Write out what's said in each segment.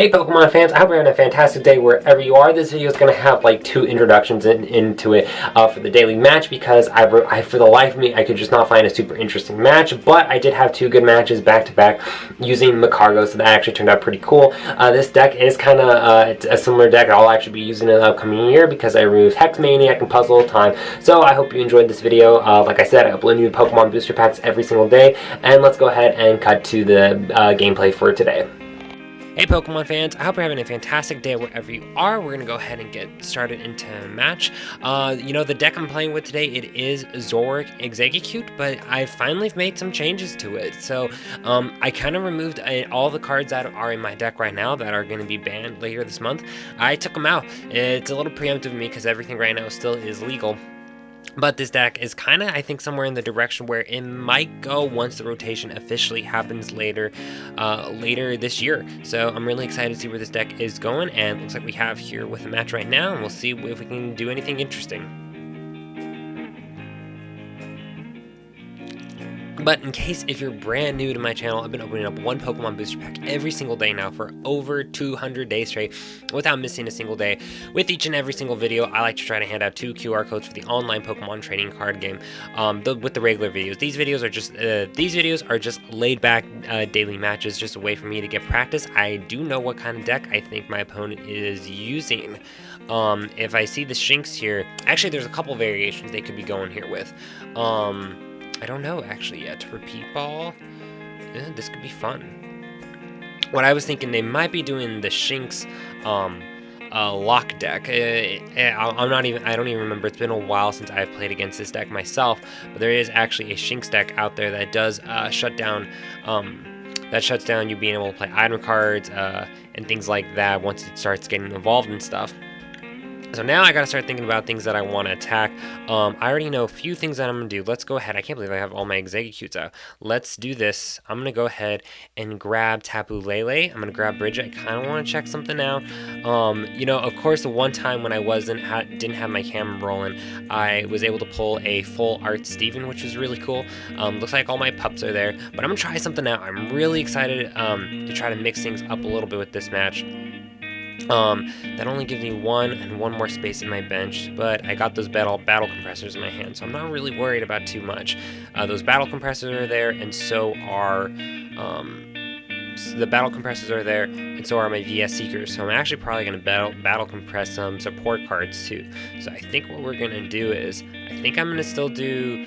Hey Pokemon fans, I hope you're having a fantastic day wherever you are. This video is going to have like two introductions into it for the daily match because I, for the life of me, I could just not find a super interesting match, but I did have two good matches back to back using Magcargo, so that actually turned out pretty cool. This deck is kind of it's a similar deck I'll actually be using in the upcoming year because I removed Hex Maniac and Puzzle all the time. So I hope you enjoyed this video. Like I said, I upload new Pokemon booster packs every single day, and let's go ahead and cut to the gameplay for today. Hey Pokemon fans, I hope you're having a fantastic day wherever you are. We're going to go ahead and get started into match. You know, the deck I'm playing with today, it is Zoroark Exeggutor, but I finally made some changes to it. So I kind of removed all the cards that are in my deck right now that are going to be banned later this month. I took them out. It's a little preemptive of me because everything right now still is legal. But this deck is kind of, I think, somewhere in the direction where it might go once the rotation officially happens later this year. So I'm really excited to see where this deck is going, and it looks like we have here with a match right now, and we'll see if we can do anything interesting. But in case if you're brand new to my channel, I've been opening up one Pokemon booster pack every single day now for over 200 days straight without missing a single day. With each and every single video, I like to try to hand out 2 QR codes for the online Pokemon trading card game with the regular videos. These videos are just laid back daily matches, just a way for me to get practice. I do know what kind of deck I think my opponent is using. If I see the Shinx here, actually there's a couple variations they could be going here with. I don't know actually yet. Repeat Ball? This could be fun. What I was thinking, they might be doing the Shinx lock deck. I don't even remember. It's been a while since I've played against this deck myself, but there is actually a Shinx deck out there that does shut down that shuts down you being able to play item cards and things like that once it starts getting involved and stuff. So now I gotta start thinking about things that I want to attack. I already know a few things that I'm gonna do. Let's go ahead. I can't believe I have all my Exeggutors out. Let's do this. I'm gonna go ahead and grab Tapu Lele. I'm gonna grab Bridget. I kind of want to check something out. You know, of course, the one time when I didn't have my camera rolling, I was able to pull a full art Steven, which was really cool. Looks like all my pups are there, but I'm gonna try something out. I'm really excited to try to mix things up a little bit with this match. That only gives me one more space in my bench, but I got those battle compressors in my hand, so I'm not really worried about too much. Those battle compressors are there, and so are the battle compressors are there, and so are my VS Seekers. So I'm actually probably going to battle compress some support cards too. So I think what we're going to do is, I think I'm going to still do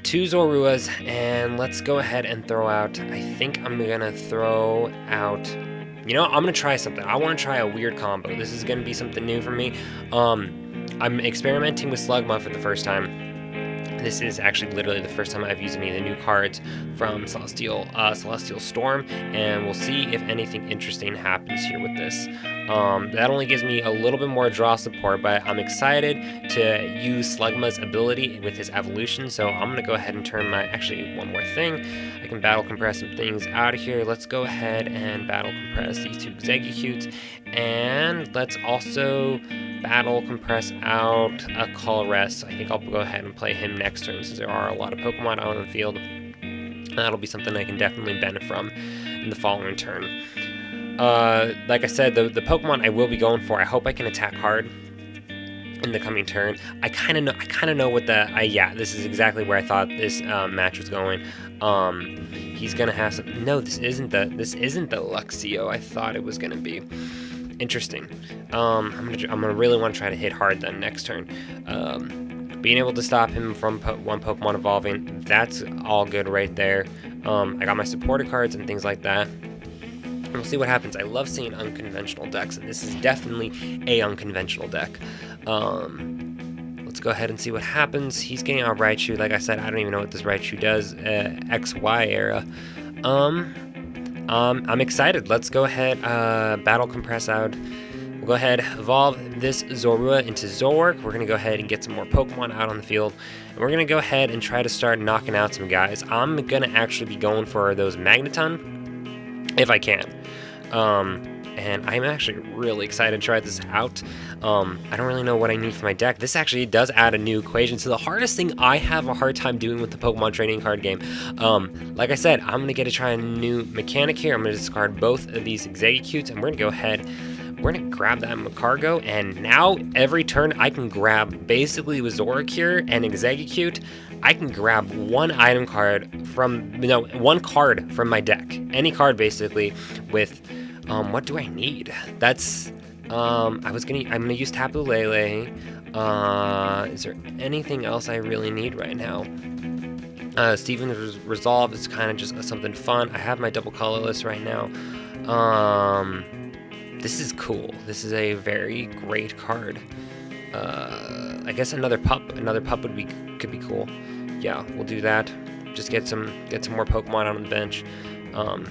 2 Zoruas, and let's go ahead and throw out, I think I'm going to throw out, you know, I'm going to try something. I want to try a weird combo. This is going to be something new for me. I'm experimenting with Slugma for the first time. This is actually literally the first time I've used any of the new cards from Celestial Storm, and we'll see if anything interesting happens here with this. That only gives me a little bit more draw support, but I'm excited to use Slugma's ability with his evolution, so I'm going to go ahead and turn my, actually one more thing, I can battle compress some things out of here. Let's go ahead and battle compress these 2 Exeggutors, and let's also battle compress out a Colress. I think I'll go ahead and play him next turn since there are a lot of Pokemon out on the field. That'll be something I can definitely benefit from in the following turn. Like I said, the Pokemon I will be going for, I hope I can attack hard in the coming turn. I kind of know what yeah, this is exactly where I thought this match was going. He's gonna have some. No, this isn't the Luxio I thought it was gonna be. Interesting. I'm gonna really want to try to hit hard then next turn. Being able to stop him from one Pokemon evolving, that's all good right there. I got my supporter cards and things like that. We'll see what happens. I love seeing unconventional decks, and this is definitely a unconventional deck. Let's go ahead and see what happens. He's getting out Raichu. Like I said, I don't even know what this Raichu does. XY era. I'm excited. Let's go ahead, battle compress out. We'll go ahead, evolve this Zorua into Zoroark. We're going to go ahead and get some more Pokemon out on the field. And we're going to go ahead and try to start knocking out some guys. I'm going to actually be going for those Magneton, if I can. And I'm actually really excited to try this out. I don't really know what I need for my deck. This actually does add a new equation. So the hardest thing I have a hard time doing with the Pokemon trading card game, like I said, I'm gonna get to try a new mechanic here. I'm gonna discard both of these Exeggcutes, and we're gonna go ahead. We're gonna grab that Magcargo, and now every turn I can grab, basically with Zoracure and Exeggcute, I can grab one item card from, one card from my deck. Any card basically with, what do I need? That's, I'm gonna use Tapu Lele. Is there anything else I really need right now? Steven's Resolve is kind of just something fun. I have my double colorless right now. This is cool. This is a very great card. I guess another pup could be cool. Yeah, we'll do that. Just get some more Pokemon on the bench.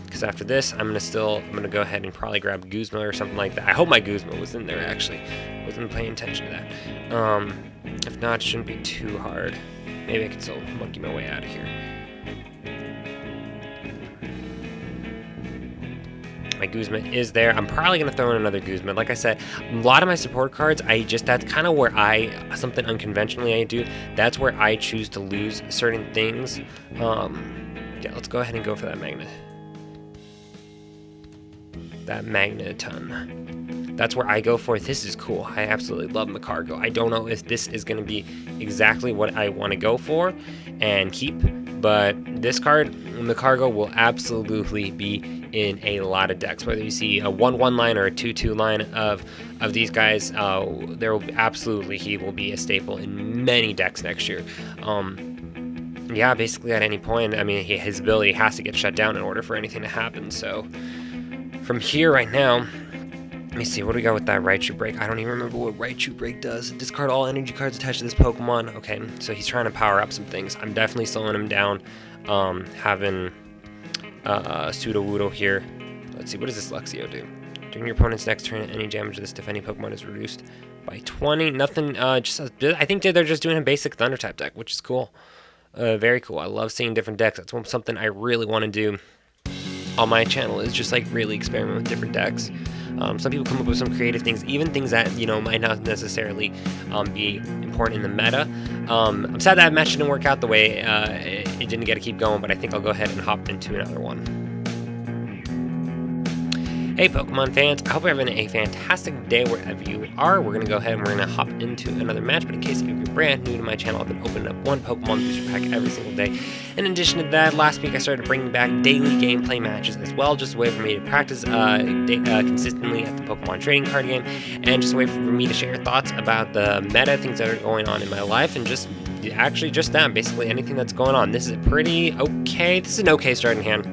Because after this, I'm gonna go ahead and probably grab Guzma or something like that. I hope my Guzma was in there actually. Wasn't paying attention to that. If not, it shouldn't be too hard. Maybe I can still monkey my way out of here. My Guzma is there. I'm probably gonna throw in another Guzma. Like I said, a lot of my support cards, that's kind of where something unconventionally I do. That's where I choose to lose certain things. Yeah, let's go ahead and go for that Magneton. That's where I go for it. This is cool. I absolutely love Magcargo. I don't know if this is going to be exactly what I want to go for and keep, but this card, Magcargo, will absolutely be in a lot of decks. Whether you see a 1/1 line or a 2/2 line of these guys, he will be a staple in many decks next year. Yeah, basically at any point, I mean, his ability has to get shut down in order for anything to happen. So from here right now, let me see, what do we got with that Raichu Break? I don't even remember what Raichu Break does. Discard all energy cards attached to this Pokemon. Okay, so he's trying to power up some things. I'm definitely slowing him down. Having Sudowoodo here. Let's see, what does this Luxio do? During your opponent's next turn, any damage to this defending Pokemon is reduced by 20. Nothing, I think they're just doing a basic Thunder type deck, which is cool. Very cool. I love seeing different decks. That's something I really want to do on my channel, is just like really experiment with different decks. Some people come up with some creative things, even things that, might not necessarily be important in the meta. I'm sad that match didn't work out the way it didn't get to keep going, but I think I'll go ahead and hop into another one. Hey Pokemon fans, I hope you're having a fantastic day wherever you are. We're going to go ahead and we're going to hop into another match, but in case you're brand new to my channel, I've been opening up one Pokemon booster pack every single day. In addition to that, last week I started bringing back daily gameplay matches as well, just a way for me to practice consistently at the Pokemon trading card game, and just a way for me to share thoughts about the meta, things that are going on in my life, and just that, basically anything that's going on. This is an okay starting hand.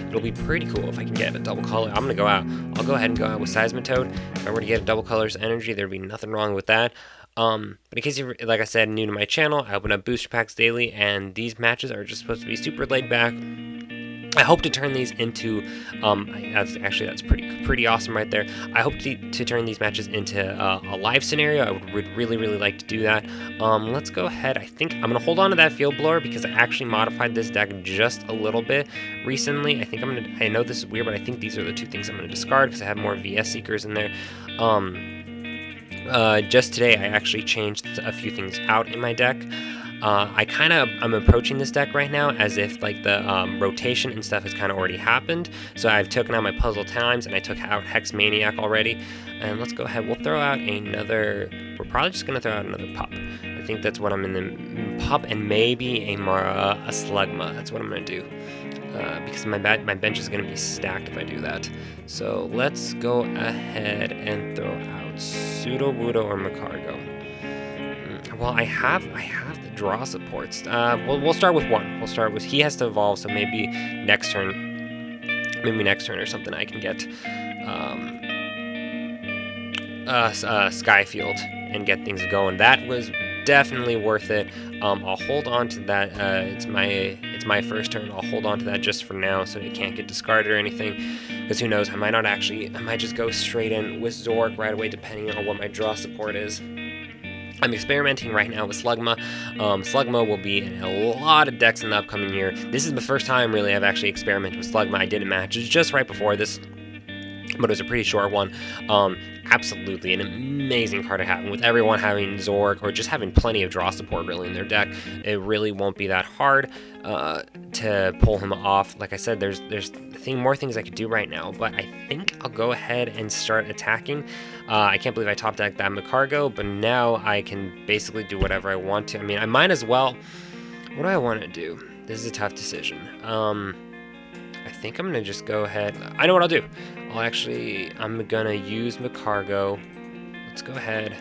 It'll be pretty cool if I can get a double color. I'll go ahead and go out with Seismitoad. If I were to get a double color's energy, there'd be nothing wrong with that. But in case you're, like I said, new to my channel, I open up booster packs daily, and these matches are just supposed to be super laid back. I hope to turn these into, that's pretty awesome right there. I hope to turn these matches into a live scenario. I would really like to do that. Let's go ahead. I think I'm going to hold on to that Field Blower because I actually modified this deck just a little bit recently. I know this is weird, but I think these are the two things I'm going to discard because I have more VS Seekers in there. Just today, I actually changed a few things out in my deck. I'm approaching this deck right now as if like the rotation and stuff has kind of already happened. So I've taken out my Puzzle Times and I took out Hex Maniac already. And let's go ahead. We'll throw out we're probably just going to throw out another Pup. I think that's what I'm in the Pup, and maybe a Slugma. That's what I'm going to do. Because my bench is going to be stacked if I do that. So let's go ahead and throw out Sudowoodo or Magcargo. Well, I have the draw supports. We'll start with one. He has to evolve, so maybe next turn or something I can get Skyfield and get things going. That was definitely worth it. I'll hold on to that. It's my first turn. I'll hold on to that just for now, so it can't get discarded or anything. Because who knows? I might just go straight in with Zork right away, depending on what my draw support is. I'm experimenting right now with Slugma. Slugma will be in a lot of decks in the upcoming year. This is the first time really I've actually experimented with Slugma. I did a match just right before this, but it was a pretty short one. Absolutely an amazing card to have. And with everyone having Zork or just having plenty of draw support really in their deck, it really won't be that hard to pull him off. Like I said, there's more things I could do right now, but I think I'll go ahead and start attacking. I can't believe I top decked that Magcargo, but now I can basically do whatever I want to. I mean, I might as well. What do I want to do? This is a tough decision. I think I'm gonna just go ahead. I know what I'll do. I'm gonna use Magcargo. Let's go ahead.